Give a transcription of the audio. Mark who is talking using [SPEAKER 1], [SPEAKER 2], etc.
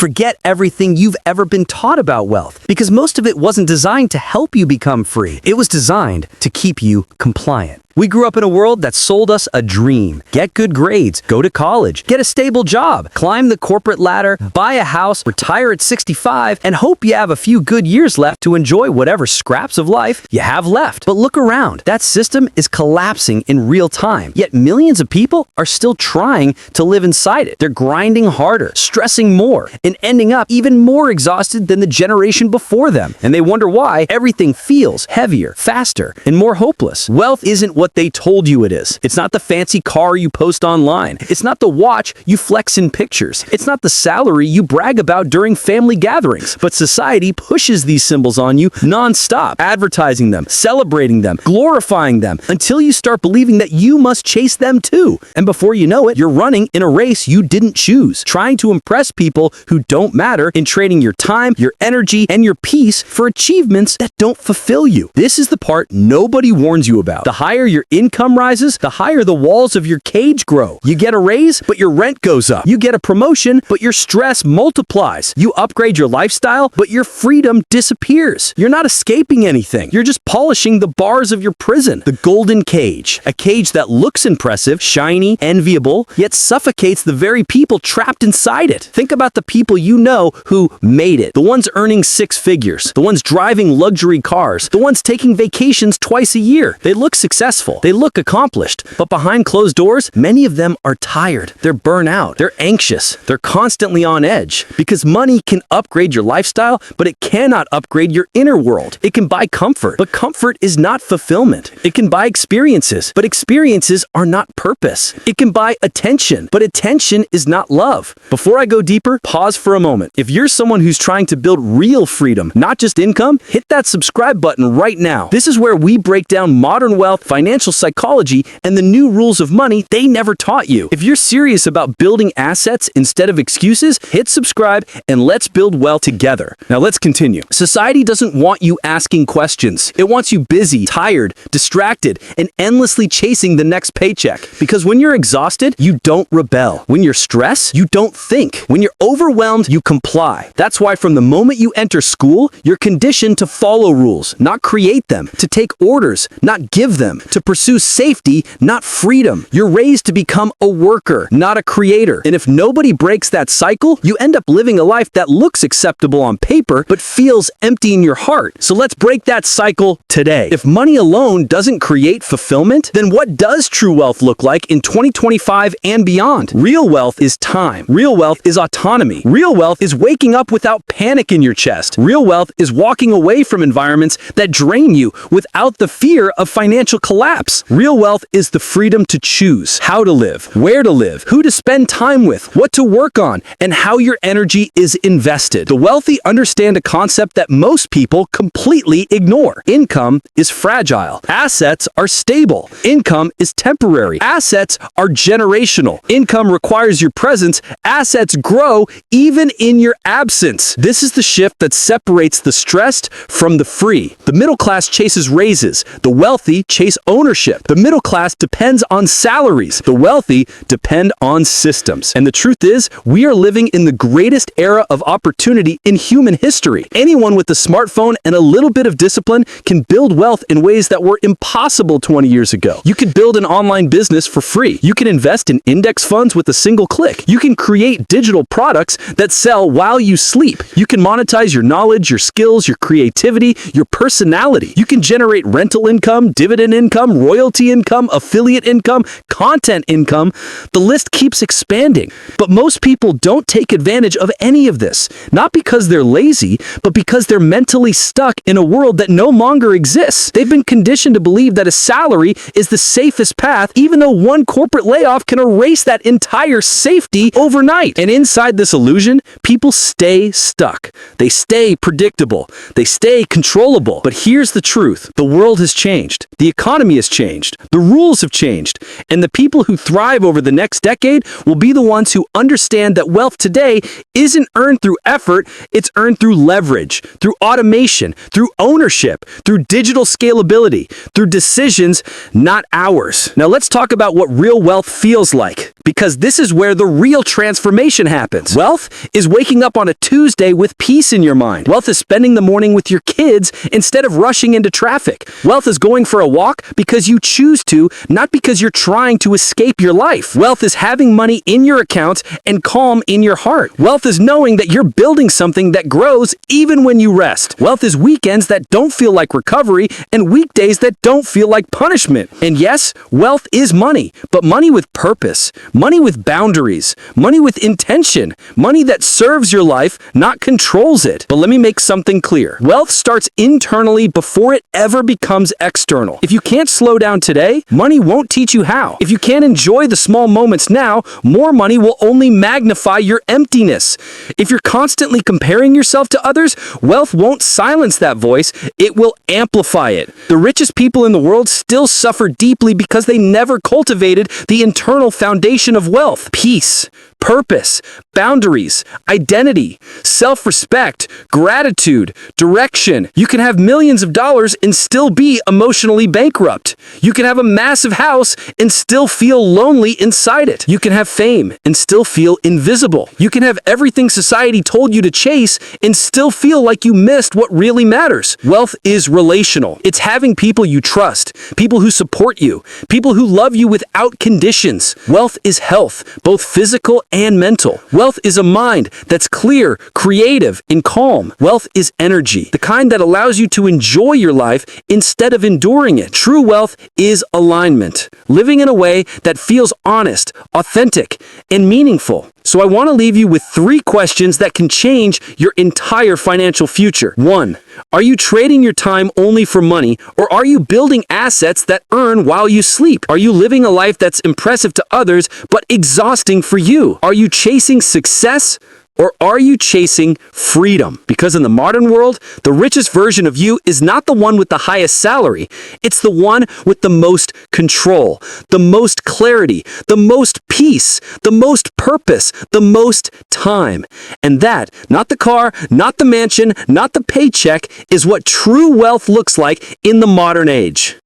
[SPEAKER 1] forget everything you've ever been taught about wealth, because most of it wasn't designed to help you become free. It was designed to keep you compliant. We grew up in a world that sold us a dream. Get good grades, go to college, get a stable job, climb the corporate ladder, buy a house, retire at 65, and hope you have a few good years left to enjoy whatever scraps of life you have left. But look around. That system is collapsing in real time. Yet millions of people are still trying to live inside it. They're grinding harder, stressing more, and ending up even more exhausted than the generation before them. And they wonder why everything feels heavier, faster, and more hopeless. Wealth isn't what they told you it is. It's not the fancy car you post online. It's not the watch you flex in pictures. It's not the salary you brag about during family gatherings. But society pushes these symbols on you non-stop, advertising them, celebrating them, glorifying them, until you start believing that you must chase them too. And before you know it, you're running in a race you didn't choose, trying to impress people who don't matter and trading your time, your energy, and your peace for achievements that don't fulfill you. This is the part nobody warns you about. The higher your income rises, the higher the walls of your cage grow. You get a raise, but your rent goes up. You get a promotion, but your stress multiplies. You upgrade your lifestyle, but your freedom disappears. You're not escaping anything. You're just polishing the bars of your prison. The golden cage. A cage that looks impressive, shiny, enviable, yet suffocates the very people trapped inside it. Think about the people you know who made it. The ones earning six figures. The ones driving luxury cars. The ones taking vacations twice a year. They look successful. They look accomplished, but behind closed doors, many of them are tired. They're burnt out. They're anxious. They're constantly on edge. Because money can upgrade your lifestyle, but it cannot upgrade your inner world. It can buy comfort, but comfort is not fulfillment. It can buy experiences, but experiences are not purpose. It can buy attention, but attention is not love. Before I go deeper, pause for a moment. If you're someone who's trying to build real freedom, not just income, hit that subscribe button right now. This is where we break down modern wealth, financial psychology, and the new rules of money they never taught you. If you're serious about building assets instead of excuses, hit subscribe and let's build wealth together. Now let's continue. Society doesn't want you asking questions. It wants you busy, tired, distracted, and endlessly chasing the next paycheck. Because when you're exhausted, you don't rebel. When you're stressed, you don't think. When you're overwhelmed, you comply. That's why from the moment you enter school, you're conditioned to follow rules, not create them, to take orders, not give them, to pursue safety, not freedom. You're raised to become a worker, not a creator. And if nobody breaks that cycle, you end up living a life that looks acceptable on paper, but feels empty in your heart. So let's break that cycle today. If money alone doesn't create fulfillment, then what does true wealth look like in 2025 and beyond? Real wealth is time. Real wealth is autonomy. Real wealth is waking up without panic in your chest. Real wealth is walking away from environments that drain you without the fear of financial collapse. Real wealth is the freedom to choose how to live, where to live, who to spend time with, what to work on, and how your energy is invested. The wealthy understand a concept that most people completely ignore. Income is fragile. Assets are stable. Income is temporary. Assets are generational. Income requires your presence. Assets grow even in your absence. This is the shift that separates the stressed from the free. The middle class chases raises. The wealthy chase ownership. The middle class depends on salaries. The wealthy depend on systems. And the truth is, we are living in the greatest era of opportunity in human history. Anyone with a smartphone and a little bit of discipline can build wealth in ways that were impossible 20 years ago. You can build an online business for free. You can invest in index funds with a single click. You can create digital products that sell while you sleep. You can monetize your knowledge, your skills, your creativity, your personality. You can generate rental income, dividend income, royalty income, affiliate income, content income. The list keeps expanding. But most people don't take advantage of any of this. Not because they're lazy, but because they're mentally stuck in a world that no longer exists. They've been conditioned to believe that a salary is the safest path, even though one corporate layoff can erase that entire safety overnight. And inside this illusion, people stay stuck. They stay predictable. They stay controllable. But here's the truth. The world has changed. The economy economy has changed. The rules have changed. And the people who thrive over the next decade will be the ones who understand that wealth today isn't earned through effort, it's earned through leverage, through automation, through ownership, through digital scalability, through decisions, not hours. Now let's talk about what real wealth feels like, because this is where the real transformation happens. Wealth is waking up on a Tuesday with peace in your mind. Wealth is spending the morning with your kids instead of rushing into traffic. Wealth is going for a walk because you choose to, not because you're trying to escape your life. Wealth is having money in your account and calm in your heart. Wealth is knowing that you're building something that grows even when you rest. Wealth is weekends that don't feel like recovery and weekdays that don't feel like punishment. And yes, wealth is money, but money with purpose, money with boundaries, money with intention, money that serves your life, not controls it. But let me make something clear. Wealth starts internally before it ever becomes external. If you can't slow down today, money won't teach you how. If you can't enjoy the small moments now, more money will only magnify your emptiness. If you're constantly comparing yourself to others, wealth won't silence that voice, it will amplify it. The richest people in the world still suffer deeply because they never cultivated the internal foundation of wealth: peace, purpose, boundaries, identity, self-respect, gratitude, direction. You can have millions of dollars and still be emotionally bankrupt. You can have a massive house and still feel lonely inside it. You can have fame and still feel invisible. You can have everything society told you to chase and still feel like you missed what really matters. Wealth is relational. It's having people you trust, people who support you, people who love you without conditions. Wealth is health, both physical and mental. Wealth is a mind that's clear, creative, and calm. Wealth is energy, the kind that allows you to enjoy your life instead of enduring it. True wealth is alignment, living in a way that feels honest, authentic, and meaningful. So I want to leave you with 3 questions that can change your entire financial future. 1. Are you trading your time only for money, or are you building assets that earn while you sleep? Are you living a life that's impressive to others but exhausting for you? Are you chasing success, or are you chasing freedom? Because in the modern world, the richest version of you is not the one with the highest salary. It's the one with the most control, the most clarity, the most peace, the most purpose, the most time. And that, not the car, not the mansion, not the paycheck, is what true wealth looks like in the modern age.